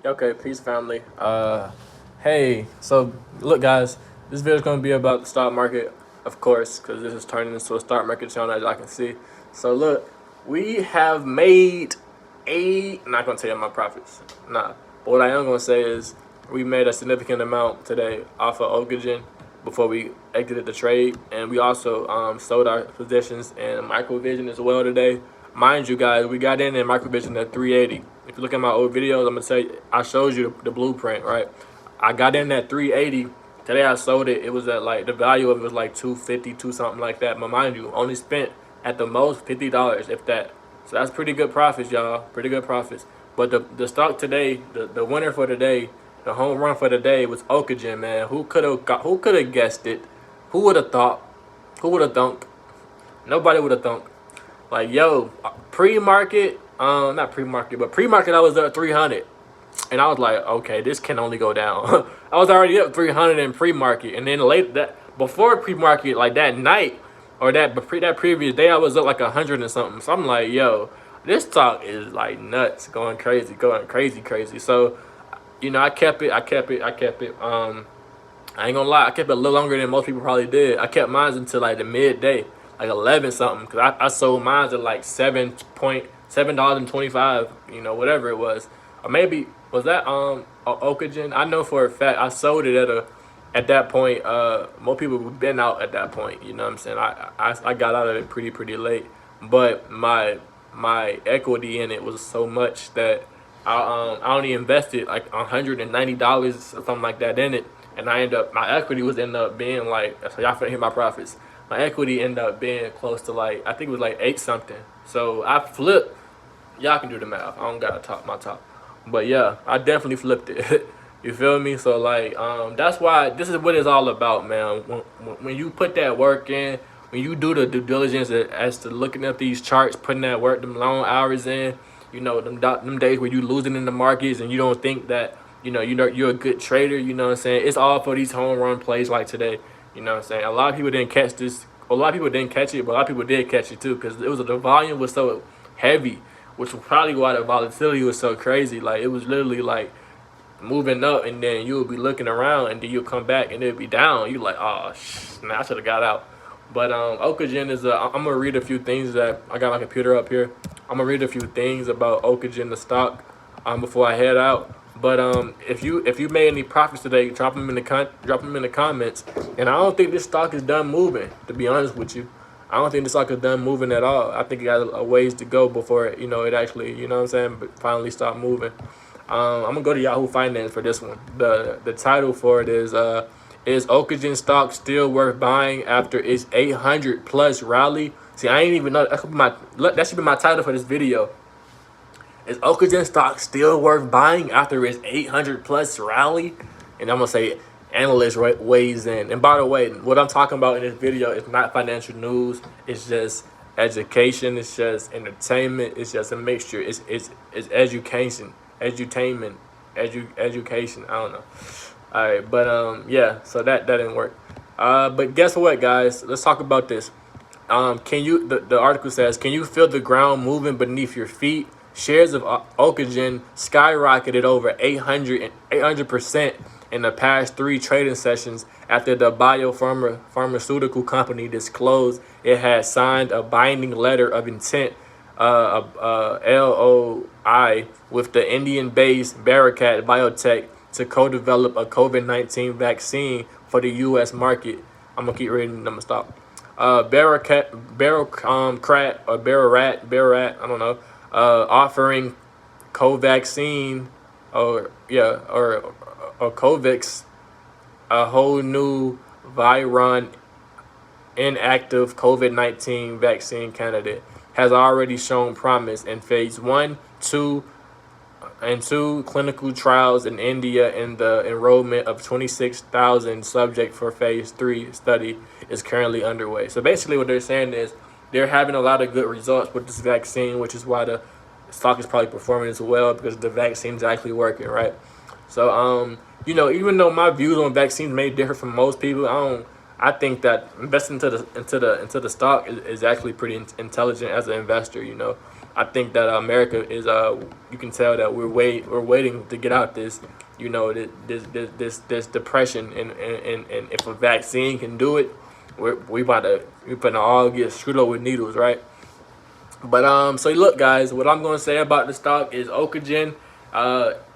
Okay, peace, family. Hey, so look, guys, this video is going to be about the stock market, of course, because this is turning into a stock market channel, as I can see. So look, we have made I'm not going to tell you my profits, nah. But what I am going to say is we made a significant amount today off of OCUGEN before we exited the trade, and we also sold our positions in Microvision as well today. Mind you, guys, we got in Microvision at 380. If you look at my old videos, I'm gonna say I showed you the blueprint, right? I got in at 380. Today I sold it. It was at like the value of it was like 250, something like that. But mind you, only spent at the most $50, if that. So that's pretty good profits, y'all. Pretty good profits. But the stock today, the winner for today, the home run for the day was OCUGEN, man. Who could have guessed it? Who would have thought? Who would have thunk? Nobody would have thunk. Like, yo, pre-market, not pre-market, but pre-market, I was up 300. And I was like, okay, this can only go down. I was already up 300 in pre-market. And then before pre-market, like that night, or that previous day, I was up like 100 and something. So I'm like, yo, this stock is like nuts, going crazy. So, I kept it. I ain't gonna lie, I kept it a little longer than most people probably did. I kept mine until like the midday, like 11 something, because I sold mine at like $7.25, whatever it was. Or maybe was that OCUGEN? I know for a fact I sold it at that point. More people have been out at that point. You know what I'm saying? I got out of it pretty late, but my equity in it was so much that I only invested like $190 or something like that in it. And my equity ended up being like, so y'all finna hit my profits. My equity ended up being close to like, I think it was like 8 something. So I flipped. Y'all can do the math. I don't gotta talk my top. But yeah, I definitely flipped it. You feel me? So like, that's why this is what it's all about, man. When you put that work in, when you do the due diligence as to looking at these charts, putting that work, them long hours in, them days where you losing in the markets and you don't think that, you're a good trader, you know what I'm saying? It's all for these home run plays like today, you know what I'm saying? A lot of people didn't catch this. A lot of people didn't catch it, but a lot of people did catch it too, because the volume was so heavy, which was probably why the volatility was so crazy. Like, it was literally like moving up, and then you would be looking around, and then you'll come back, and it'd be down. You like, oh, man, I should have got out. But OCUGEN is I'm gonna read a few things that I got my computer up here. I'm gonna read a few things about OCUGEN, the stock, before I head out. But if you made any profits today, drop them in the comments. And I don't think this stock is done moving. To be honest with you, I don't think this stock is done moving at all. I think it got a ways to go before it actually, but finally stop moving. I'm gonna go to Yahoo Finance for this one. The title for it is OCUGEN stock still worth buying after its 800 plus rally? See, I ain't even know that should be my title for this video. Is OCUGEN stock still worth buying after its 800 plus rally? And I'm gonna say analyst weighs in. And by the way, what I'm talking about in this video is not financial news. It's just education. It's just entertainment. It's just a mixture. It's education, edutainment, education. I don't know. All right, but yeah. So that didn't work. But guess what, guys? Let's talk about this. The article says, can you feel the ground moving beneath your feet? Shares of OCUGEN skyrocketed over 800% in the past 3 trading sessions after the pharmaceutical company disclosed it had signed a binding letter of intent, LOI, with the Indian-based Barakat Biotech to co-develop a COVID-19 vaccine for the U.S. market. I'm gonna keep reading. I'm gonna stop. Barakat, I don't know. Offering Covaxin or Covix, a whole new Viron inactive COVID-19 vaccine candidate, has already shown promise in phase 1, 2, and 2 clinical trials in India, and the enrollment of 26,000 subjects for phase 3 study is currently underway. So basically what they're saying is they're having a lot of good results with this vaccine, which is why the stock is probably performing as well, because the vaccine is actually working, right? So even though my views on vaccines may differ from most people, I think that investing into the stock is actually pretty intelligent as an investor. I think that America is you can tell that we're waiting to get out this, you know, this depression, and if a vaccine can do it, we finna all get screwed up with needles, right? But so look, guys, what I'm gonna say about the stock is OCUGEN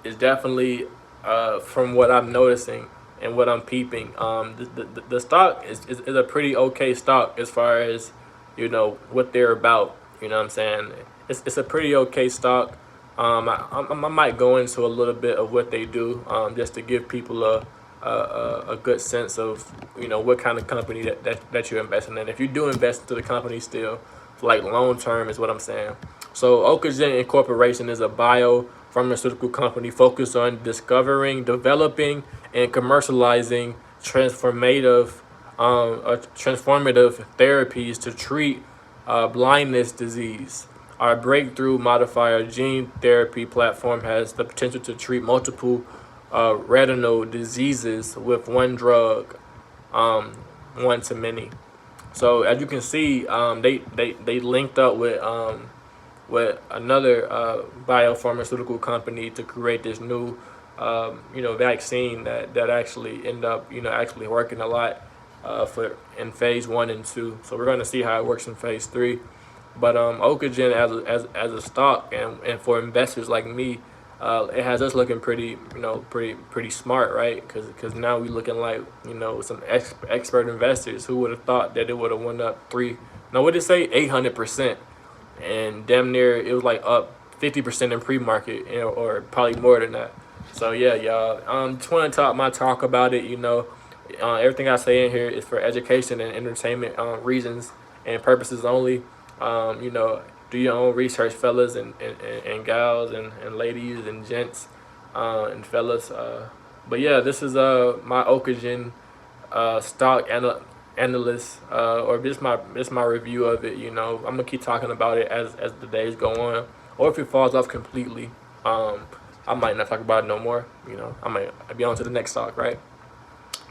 is definitely from what I'm noticing and what I'm peeping. The stock is a pretty okay stock as far as, you know, what they're about. You know what I'm saying? It's a pretty okay stock. I might go into a little bit of what they do, just to give people a good sense of, you know, what kind of company that you're investing in. If you do invest into the company still, like long term is what I'm saying. So OCUGEN Incorporation is a biopharmaceutical company focused on discovering, developing, and commercializing transformative therapies to treat blindness disease. Our breakthrough modifier gene therapy platform has the potential to treat multiple retinal diseases with one drug, one to many. So as you can see, they linked up with another biopharmaceutical company to create this new you know, vaccine that actually end up, you know, actually working a lot for in phase 1 and 2. So we're gonna see how it works in phase 3. But OCUGEN as a stock, and for investors like me, it has us looking pretty, you know, pretty smart, right? Because now we looking like, you know, some expert investors. Who would have thought that it would have went up what did it say, 800%, and damn near it was like up 50% in pre-market, you know, or probably more than that. So yeah, y'all, just want to talk about it. You know, everything I say in here is for education and entertainment reasons and purposes only. You know, do your own research, fellas and gals and ladies and gents and fellas. But yeah, this is my OCUGEN stock analyst, or this my review of it. You know, I'm gonna keep talking about it as the days go on, or if it falls off completely, I might not talk about it no more. You know, I might be on to the next stock, right?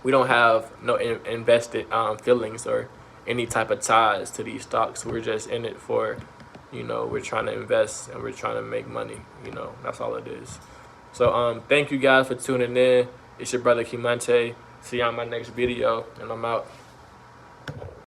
We don't have no invested feelings or any type of ties to these stocks. We're just in it for, you know, we're trying to invest and we're trying to make money. You know, that's all it is. So thank you guys for tuning in. It's your brother Kimontae. See you on my next video, and I'm out.